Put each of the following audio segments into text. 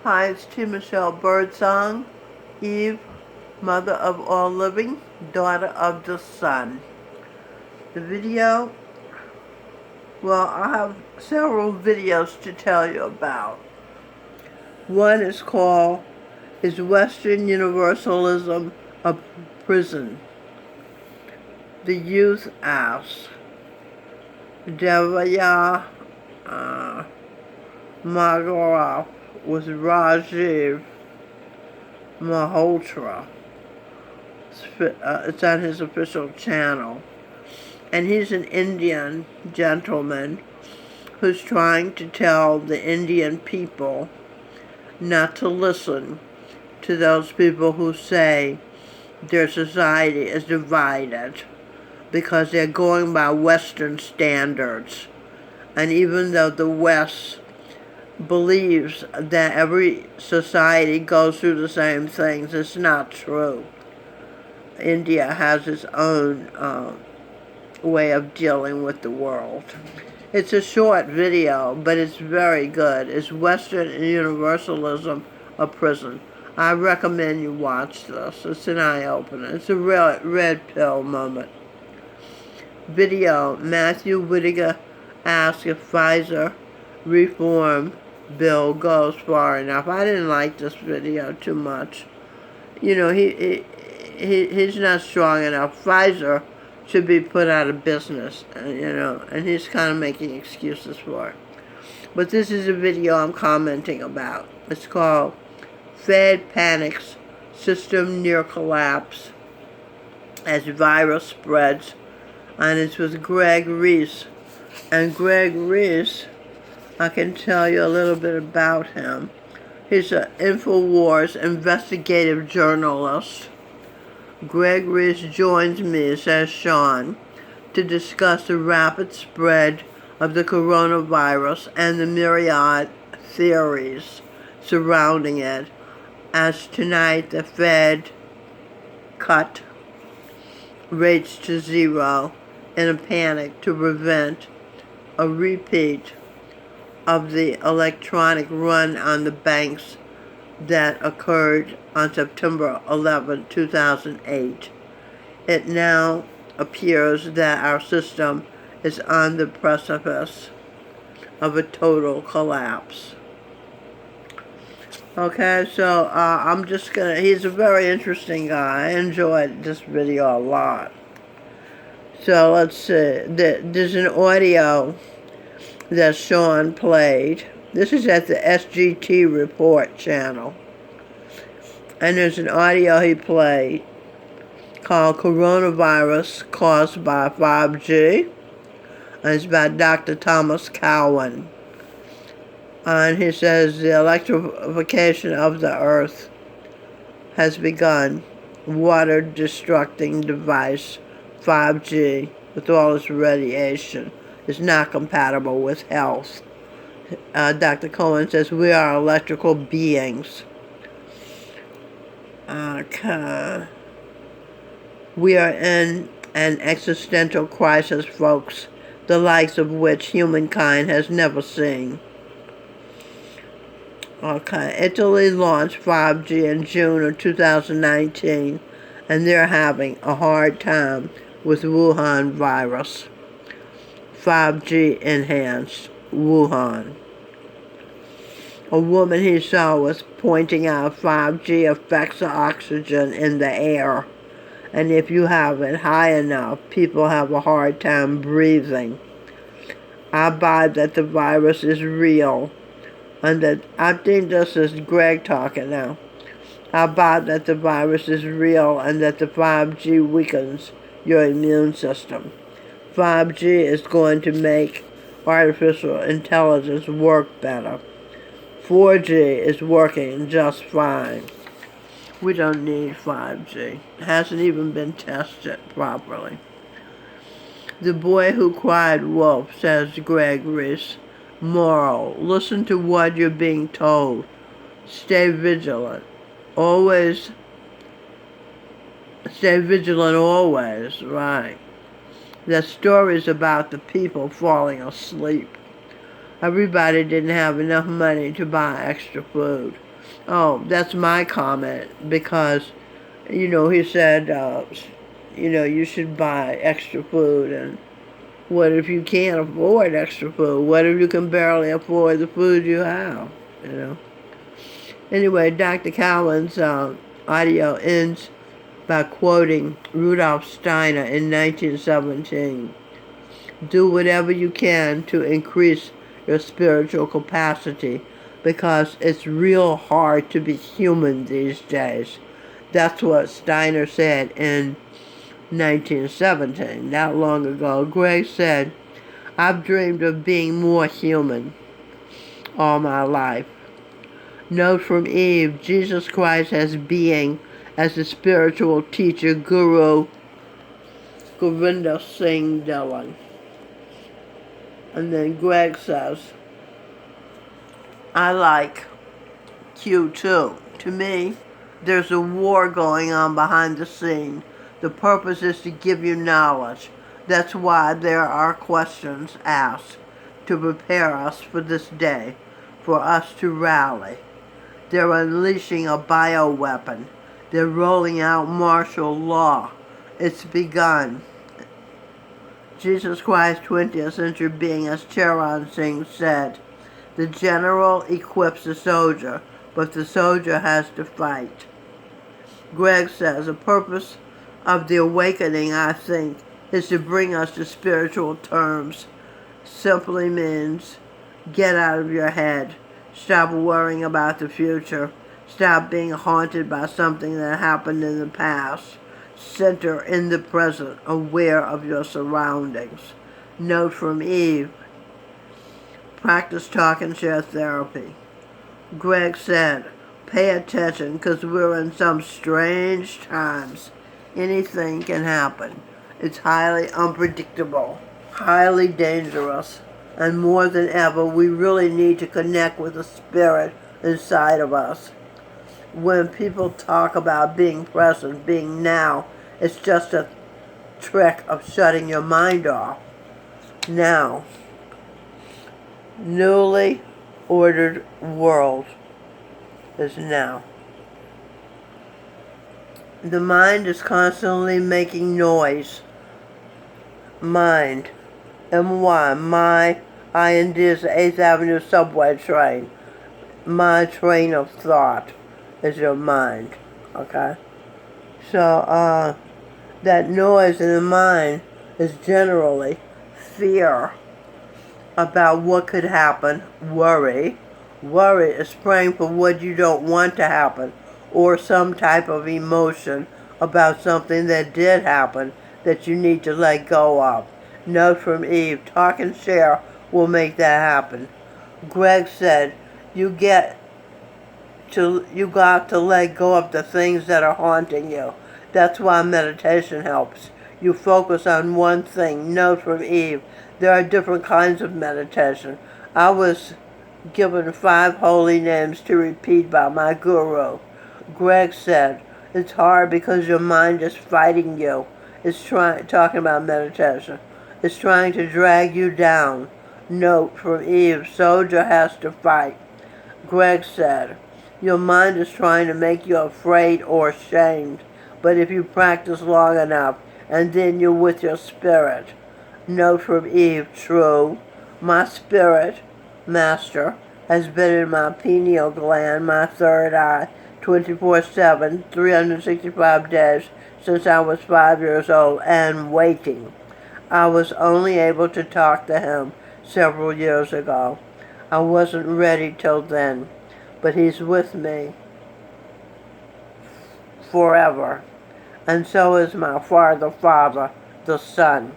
Hi, it's T. Michelle Birdsong, Eve, mother of all living, daughter of the sun. The video, well, I have several videos to tell you about. One is called, Is Western Universalism a Prison? The youth asks. Devaya Magara with Rajiv Malhotra. It's on his official channel. And he's an Indian gentleman who's trying to tell the Indian people not to listen to those people who say their society is divided because they're going by Western standards. And even though the West believes that every society goes through the same things, it's not true. India has its own way of dealing with the world. It's a short video, but it's very good. Is Western Universalism a prison? I recommend you watch this. It's an eye-opener. It's a real red pill moment. Video, Matthew Whitaker asks if Pfizer reform bill goes far enough. I didn't like this video too much. You know, he's not strong enough. Pfizer should be put out of business, and he's kind of making excuses for it. But this is a video I'm commenting about. It's called Fed Panics, System Near Collapse as Virus Spreads, and it's with Greg Reese. And Greg Reese, I can tell you a little bit about him. He's an InfoWars investigative journalist. Greg Reese joins me, says Sean, to discuss the rapid spread of the coronavirus and the myriad theories surrounding it, as tonight the Fed cut rates to zero in a panic to prevent a repeat of the electronic run on the banks that occurred on September 11, 2008. It now appears that our system is on the precipice of a total collapse. Okay, so I'm just gonna, he's a very interesting guy. I enjoyed this video a lot. So let's see, there's an audio that Sean played. This is at the SGT Report channel. And there's an audio he played called Coronavirus Caused by 5G. And it's by Dr. Thomas Cowan. And he says the electrification of the earth has begun. Water-destructing device 5G with all its radiation is not compatible with health. Dr. Cohen says we are electrical beings. Okay. We are in an existential crisis, folks, the likes of which humankind has never seen. Okay. Italy launched 5G in June of 2019, and they're having a hard time with Wuhan virus. 5G enhanced Wuhan. A woman he saw was pointing out 5G affects the oxygen in the air, and if you have it high enough, people have a hard time breathing. I buy that the virus is real, and that, I think this is Greg talking now. I buy that the virus is real and that the 5G weakens your immune system. 5G is going to make artificial intelligence work better. 4G is working just fine. We don't need 5G. It hasn't even been tested properly. The boy who cried wolf, says Greg Reese. Moral, listen to what you're being told. Stay vigilant. Stay vigilant always, right. The stories about the people falling asleep. Everybody didn't have enough money to buy extra food. Oh, that's my comment because, he said, you should buy extra food. And what if you can't afford extra food? What if you can barely afford the food you have? You know. Anyway, Dr. Cowan's audio ends by quoting Rudolf Steiner in 1917. Do whatever you can to increase your spiritual capacity because it's real hard to be human these days. That's what Steiner said in 1917, not long ago. Greg said, I've dreamed of being more human all my life. Note from Eve, Jesus Christ as being, as a spiritual teacher, guru, Govinda Singh Dhillon. And then Greg says, I like Q2. To me, there's a war going on behind the scene. The purpose is to give you knowledge. That's why there are questions asked to prepare us for this day, for us to rally. They're unleashing a bioweapon. They're rolling out martial law. It's begun. Jesus Christ, 20th century being, as Charan Singh said, the general equips the soldier, but the soldier has to fight. Greg says, the purpose of the awakening, I think, is to bring us to spiritual terms. Simply means get out of your head. Stop worrying about the future. Stop being haunted by something that happened in the past. Center in the present, aware of your surroundings. Note from Eve. Practice talk and share therapy. Greg said, pay attention because we're in some strange times. Anything can happen. It's highly unpredictable, highly dangerous. And more than ever, we really need to connect with the spirit inside of us. When people talk about being present, being now, it's just a trick of shutting your mind off. Now, newly ordered world is now. The mind is constantly making noise. Mind. M-Y. My IND is the 8th Avenue subway train. My train of thought is your mind. Okay? So, that noise in the mind is generally fear about what could happen, worry. Worry is praying for what you don't want to happen, or some type of emotion about something that did happen that you need to let go of. Note from Eve, talk and share will make that happen. Greg said, you got to let go of the things that are haunting you. That's why meditation helps. You focus on one thing. Note from Eve, there are different kinds of meditation. I was given 5 holy names to repeat by my guru. Greg said, it's hard because your mind is fighting you. It's talking about meditation. It's trying to drag you down. Note from Eve, soldier has to fight. Greg said, your mind is trying to make you afraid or ashamed. But if you practice long enough, and then you're with your spirit. Note from Eve, true. My spirit, master, has been in my pineal gland, my third eye, 24/7, 365 days since I was 5 years old, and waiting. I was only able to talk to him several years ago. I wasn't ready till then, but he's with me forever. And so is my Father, the Son.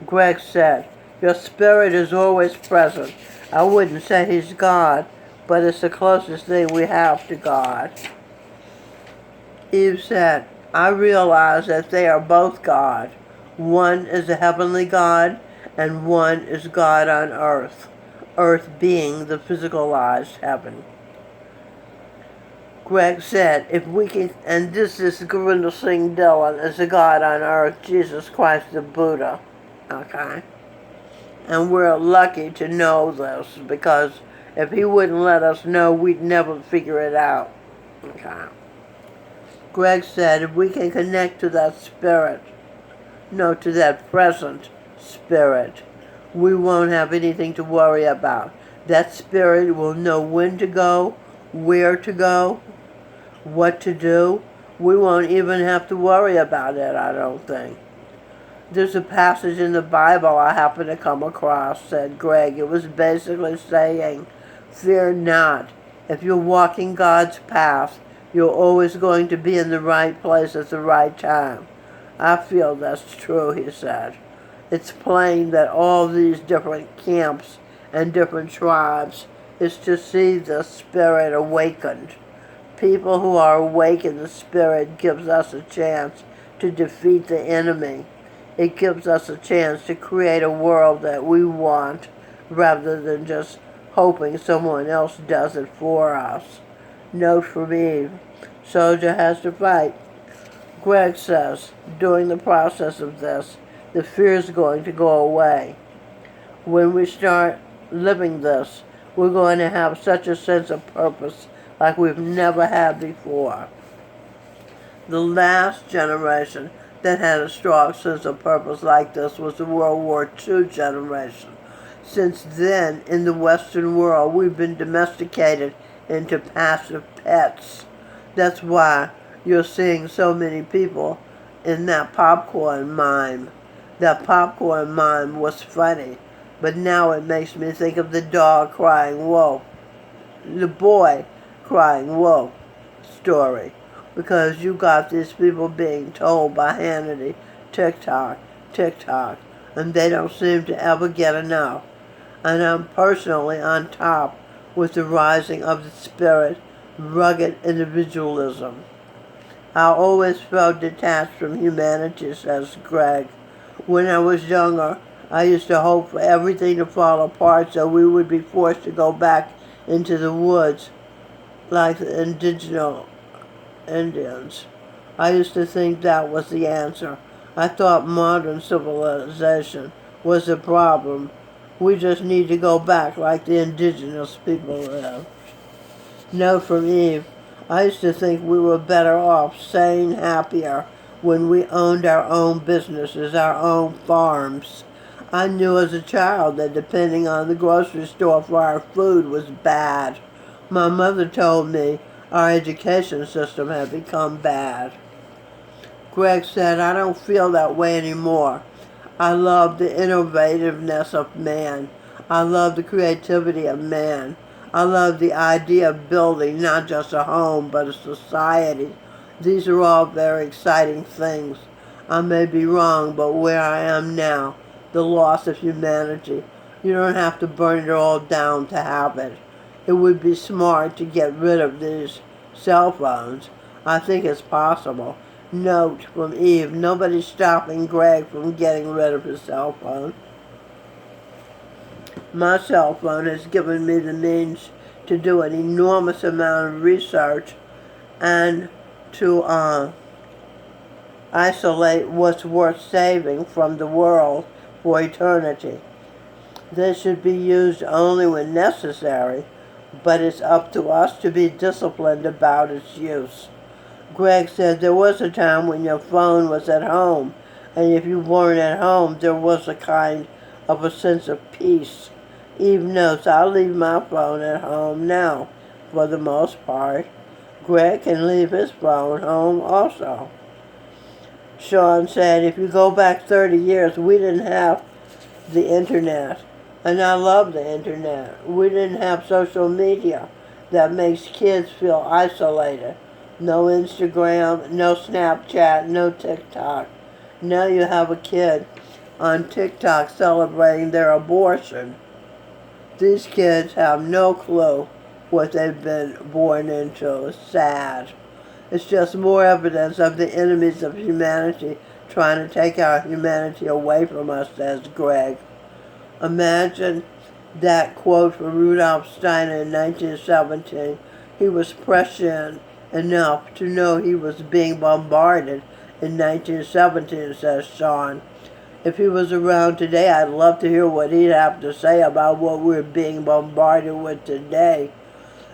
Greg said, your spirit is always present. I wouldn't say he's God, but it's the closest thing we have to God. Eve said, I realize that they are both God. One is a heavenly God, and one is God on earth. Earth being the physicalized heaven. Greg said, if we can, and this is Govinda Singh Dhillon, is the God on earth, Jesus Christ the Buddha. Okay? And we're lucky to know this because If he wouldn't let us know, we'd never figure it out. Okay. Greg said, if we can connect to that spirit, no, to that present spirit, we won't have anything to worry about. That spirit will know when to go, where to go, what to do. We won't even have to worry about it, I don't think. There's a passage in the Bible I happened to come across, said Greg. It was basically saying, fear not. If you're walking God's path, you're always going to be in the right place at the right time. I feel that's true, he said. It's plain that all these different camps and different tribes is to see the Spirit awakened. People who are awake in the Spirit gives us a chance to defeat the enemy. It gives us a chance to create a world that we want rather than just hoping someone else does it for us. Note from Eve, soldier has to fight. Greg says, during the process of this, the fear is going to go away. When we start living this, we're going to have such a sense of purpose like we've never had before. The last generation that had a strong sense of purpose like this was the World War II generation. Since then, in the Western world, we've been domesticated into passive pets. That's why you're seeing so many people in that popcorn mime. That popcorn mime was funny, but now it makes me think of the dog crying wolf, the boy crying wolf story. Because you got these people being told by Hannity, TikTok, TikTok, and they don't seem to ever get enough. And I'm personally on top with the rising of the spirit, rugged individualism. I always felt detached from humanity, says Greg. When I was younger, I used to hope for everything to fall apart so we would be forced to go back into the woods like the indigenous Indians. I used to think that was the answer. I thought modern civilization was the problem. We just need to go back like the indigenous people lived. Note from Eve. I used to think we were better off, sane, happier, when we owned our own businesses, our own farms. I knew as a child that depending on the grocery store for our food was bad. My mother told me our education system had become bad. Greg said, I don't feel that way anymore. I love the innovativeness of man. I love the creativity of man. I love the idea of building not just a home, but a society. These are all very exciting things. I may be wrong, but where I am now, the loss of humanity, you don't have to burn it all down to have it. It would be smart to get rid of these cell phones. I think it's possible. Note from Eve, nobody's stopping Greg from getting rid of his cell phone. My cell phone has given me the means to do an enormous amount of research and to isolate what's worth saving from the world for eternity. They should be used only when necessary, but it's up to us to be disciplined about its use. Greg said there was a time when your phone was at home, and if you weren't at home, there was a kind of a sense of peace. Eve notes, I leave my phone at home now, for the most part. Greg can leave his phone home also. Sean said, if you go back 30 years, we didn't have the internet. And I love the internet. We didn't have social media that makes kids feel isolated. No Instagram, no Snapchat, no TikTok. Now you have a kid on TikTok celebrating their abortion. These kids have no clue what they've been born into. It's sad. It's just more evidence of the enemies of humanity trying to take our humanity away from us, says Greg. Imagine that quote from Rudolf Steiner in 1917. He was prescient enough to know he was being bombarded in 1917, says Sean. If he was around today, I'd love to hear what he'd have to say about what we're being bombarded with today.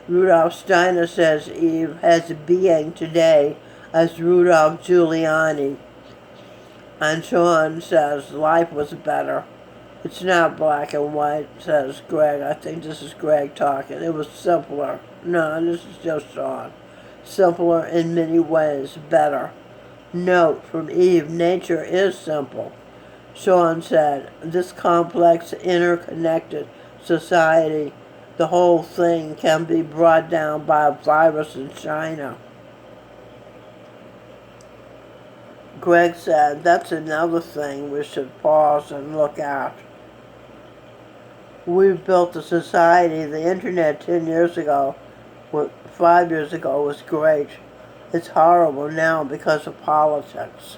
Rudolf Steiner says Eve has a being today as Rudolph Giuliani. And Sean says life was better. It's not black and white, says Greg. I think this is Greg talking. It was simpler. No, this is just Sean. Simpler in many ways, better. Note from Eve, nature is simple. Sean said, this complex, interconnected society, the whole thing can be brought down by a virus in China. Greg said, that's another thing we should pause and look at. We've built a society, the internet 10 years ago, 5 years ago was great. It's horrible now because of politics.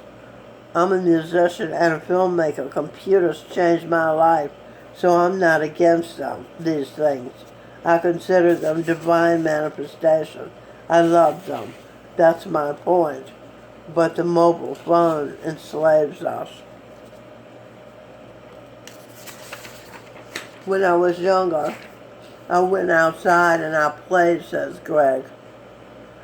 I'm a musician and a filmmaker. Computers changed my life, so I'm not against them, these things. I consider them divine manifestations. I love them. That's my point. But the mobile phone enslaves us. When I was younger, I went outside and I played, says Greg.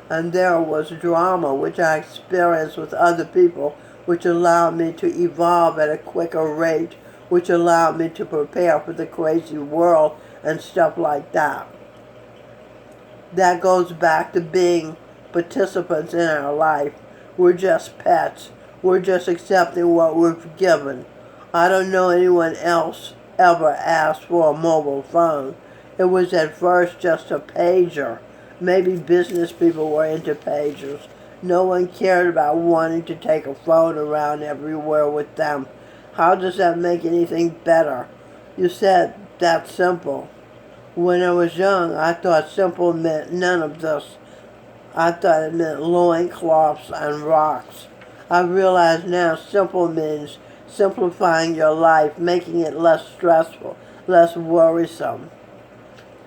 And there was drama which I experienced with other people, which allowed me to evolve at a quicker rate, which allowed me to prepare for the crazy world and stuff like that. That goes back to being participants in our life. We're just pets. We're just accepting what we're given. I don't know anyone else ever asked for a mobile phone. It was at first just a pager. Maybe business people were into pagers. No one cared about wanting to take a phone around everywhere with them. How does that make anything better? You said that's simple. When I was young, I thought simple meant none of this. I thought it meant loincloths and rocks. I realize now simple means simplifying your life, making it less stressful, less worrisome,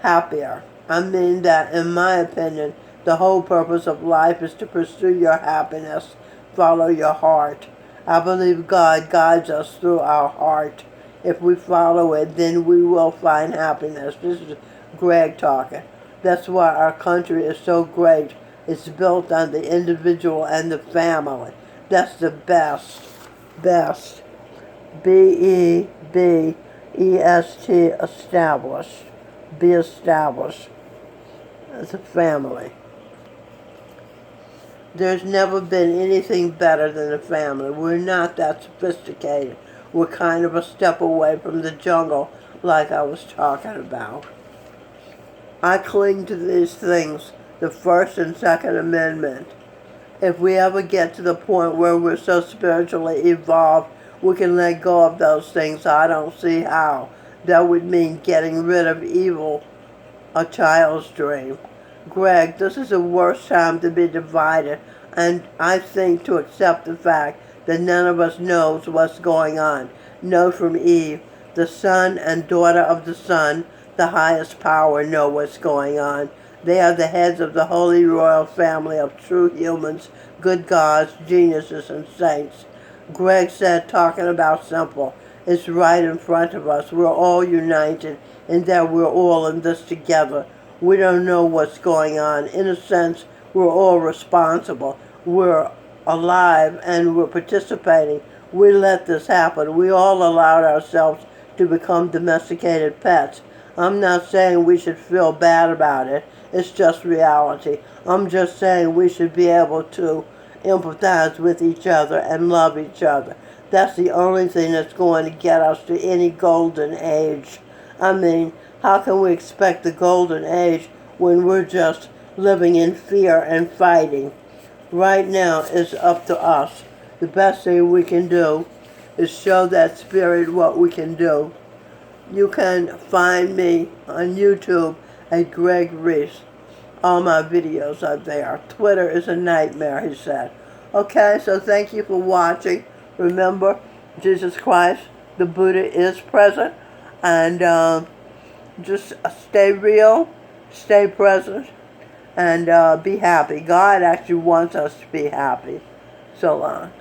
happier. I mean that, in my opinion, the whole purpose of life is to pursue your happiness, follow your heart. I believe God guides us through our heart. If we follow it, then we will find happiness. This is Greg talking. That's why our country is so great. It's built on the individual and the family. That's the best. B-E-B-E-S-T, established. Be established. As a family. There's never been anything better than a family. We're not that sophisticated. We're kind of a step away from the jungle, like I was talking about. I cling to these things, the First and Second Amendment. If we ever get to the point where we're so spiritually evolved, we can let go of those things. I don't see how. That would mean getting rid of evil, a child's dream. Greg, this is the worst time to be divided, and I think to accept the fact that none of us knows what's going on. Know from Eve, the son and daughter of the Son, the highest power, know what's going on. They are the heads of the holy royal family of true humans, good gods, geniuses, and saints. Greg said, talking about simple, it's right in front of us. We're all united in that we're all in this together. We don't know what's going on. In a sense, we're all responsible. We're alive and we're participating. We let this happen. We all allowed ourselves to become domesticated pets. I'm not saying we should feel bad about it. It's just reality. I'm just saying we should be able to empathize with each other and love each other. That's the only thing that's going to get us to any golden age. I mean, how can we expect the golden age when we're just living in fear and fighting? Right now, it's up to us. The best thing we can do is show that spirit what we can do. You can find me on YouTube at Greg Reese. All my videos are there. Twitter is a nightmare, he said. Okay, so thank you for watching. Remember, Jesus Christ, the Buddha, is present. And just stay real, stay present, and be happy. God actually wants us to be happy. So long.